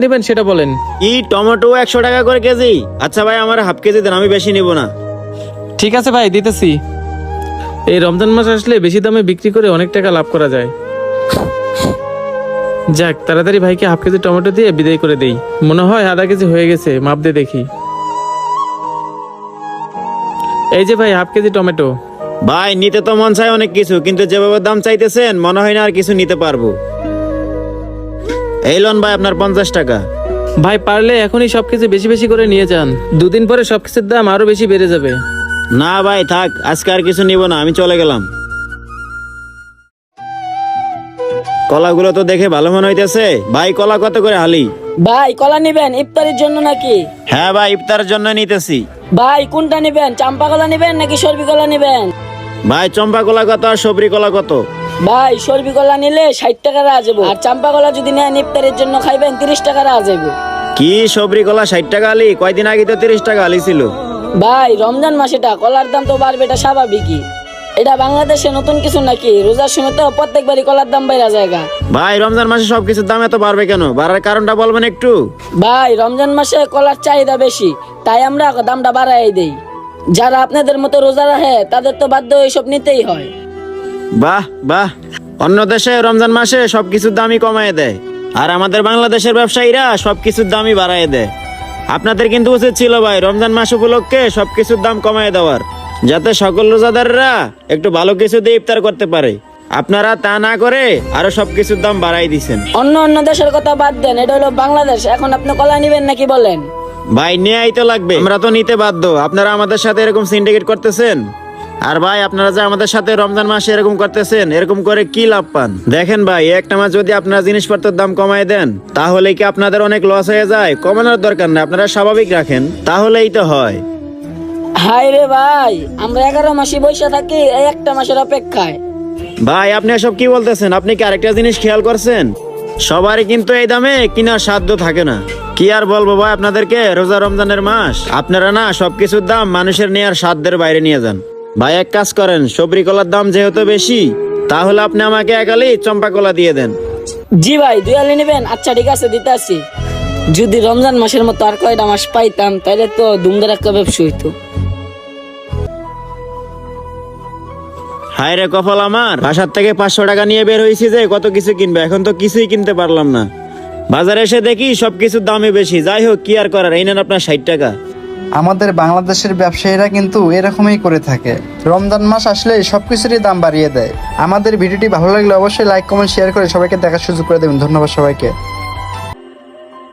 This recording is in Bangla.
নেবেন সেটা বলেন। টমেটো 100 টাকা করে কেজি? আচ্ছা ভাই, আমার হাফ কেজি দেন, আমি বেশি নিব না। ঠিক আছে ভাই, দিতেছি। এই রমজান মাস আসলে বেশি দামে বিক্রি করে অনেক টাকা লাভ করা যায়। যাক, তাড়াতাড়ি ভাইকে হাফ কেজি টমেটো দিয়ে বিদায় করে দেই। মনে হয় আধা কেজি হয়ে গেছে, মাপ দিয়ে দেখি। এই যে ভাই, হাফ কেজি টমেটো। ভাই নিতে তো মন চায় অনেক কিছু, কিন্তু যেভাবে দাম চাইতেছেন মনে হয় না আর কিছু নিতে পারবো। এই লোন ভাই আপনার 50 টাকা। ভাই পারলে এখনই সবকিছু বেশি বেশি করে নিয়ে যান, দুদিন পরে সবকিছুর দাম আরো বেশি বেড়ে যাবে। না ভাই থাক, আজকে আর কিছু নিব না, আমি চলে গেলাম। কলাগুলো তো দেখে ভালো মনে হইতেছে। ভাই কলা কত করে হালি? ভাই কলা নিবেন ইফতারের জন্য নাকি? হ্যাঁ ভাই, ইফতারের জন্য নিতেছি। ভাই কোনটা নিবেন, চাম্পা কলা নিবেন নাকি সরবি কলা নিবেন? ভাই চম্পা কলা কত আর সবরি কলা কত? ভাই সরবি কলা নিলে 60 টাকা রাখা যাবো, আর চাম্পা কলা যদি নেন ইফতারের জন্য খাইবেন 30 টাকা রাখা যাবো। কি সবরি কলা 60 টাকা আলি? কয়দিন আগে তো 30 টাকা আলি ছিল। ভাই রমজান মাসেটা কলার দাম তো বাড়বে, এটা স্বাভাবিকই। এটা বাংলাদেশে নতুন কিছু নাকি? রোজার সময় তো প্রত্যেকবারই কলার দাম বাইরা জায়গা। ভাই রমজান মাসে সবকিছুর দাম এত বাড়বে কেন? বাড়ার কারণটা বলবেন একটু? ভাই রমজান মাসে কলার চাহিদা বেশি, তাই আমরা দামটা বাড়াই দেই। যারা আপনাদের মতো রোজা রাখে তাদের তো বাধ্য এইসব নিতেই হয়। বাহ বাহ, অন্য দেশে রমজান মাসে সবকিছুর দামই কমায় দেয়, আর আমাদের বাংলাদেশের ব্যবসায়ীরা সবকিছুর দামই বাড়ায় দেয়। আপনাদের কিন্তু উচিত ছিল ভাই রমজান মাস উপলক্ষে সবকিছুর দাম কমায় দেওয়ার, যাতে সকল রোজাদাররা একটু ভালো কিছু দিয়ে ইফতার করতে পারে। আপনারা তা না করে আরো সবকিছুর দাম বাড়াই দিছেন। অন্য অন্য দেশের কথা বাদ দেন, এটা হলো বাংলাদেশ। এখন আপনি কলা নিবেন নাকি বলেন? ভাই নেয়াই তো লাগবে, আমরা তো নিতে বাধ্য। আপনারা আমাদের সাথে এরকম সিন্ডিকেট করতেছেন, আর ভাই আপনারা যে আমাদের সাথে রমজান মাসে এরকম করতেছেন, এরকম করে কি লাভ পান? দেখেন ভাই, একটা মাস যদি আপনারা জিনিসপত্রের দাম কমায় দেন তাহলে কি আপনাদের অনেক লস হয়ে যায়? কমানোর দরকার না, আপনারা স্বাভাবিক রাখেন, তাহলেই তো হয়। হাই রে ভাই, আমরা 11 মাসই বসে থাকি এই একটা মাসের অপেক্ষায়। ভাই আপনি এসব কি বলতেছেন? আপনি কি আরেকটা জিনিস খেয়াল করছেন? সবারই কিন্তু এই দামে কেনার সাধ্য থাকে না। কি আর বলবো ভাই আপনাদেরকে, রোজা রমজানের মাস, আপনারা না সবকিছুর দাম মানুষের নেয়ার সাধ্যের বাইরে নিয়ে যান। ভাই এক কাজ করেন, সবরি কলার দাম যেহেতু বেশি, তাহলে আপনি আমাকে একালি চম্পা কলা দিয়ে দেন। জি ভাই, 2 আলি নেবেন? আচ্ছা ঠিক আছে, দিতে আসি। যদি রমজান মাসের মতো আর কয়টা মাস পাইতাম তাহলে তো ধুমধারাক্কা ব্যবসা হইতো। হায় রে কপাল আমার, বাসার থেকে 500 টাকা নিয়ে বের হয়েছি যে কত কিছু কিনবে, এখন তো কিছুই কিনতে পারলাম না। বাজারে এসে দেখি সবকিছুর দামই বেশি। যাই হোক, কি আর করার, এই নেন আপনার 60 টাকা। আমাদের বাংলাদেশের ব্যবসায়ীরা কিন্তু এরকমই করে থাকে, রমজান মাস আসলে সবকিছুরই দাম বাড়িয়ে দেয়। আমাদের ভিডিওটি ভালো লাগলে অবশ্যই লাইক কমেন্ট শেয়ার করে সবাইকে দেখার সুযোগ করে দেবেন। ধন্যবাদ সবাইকে।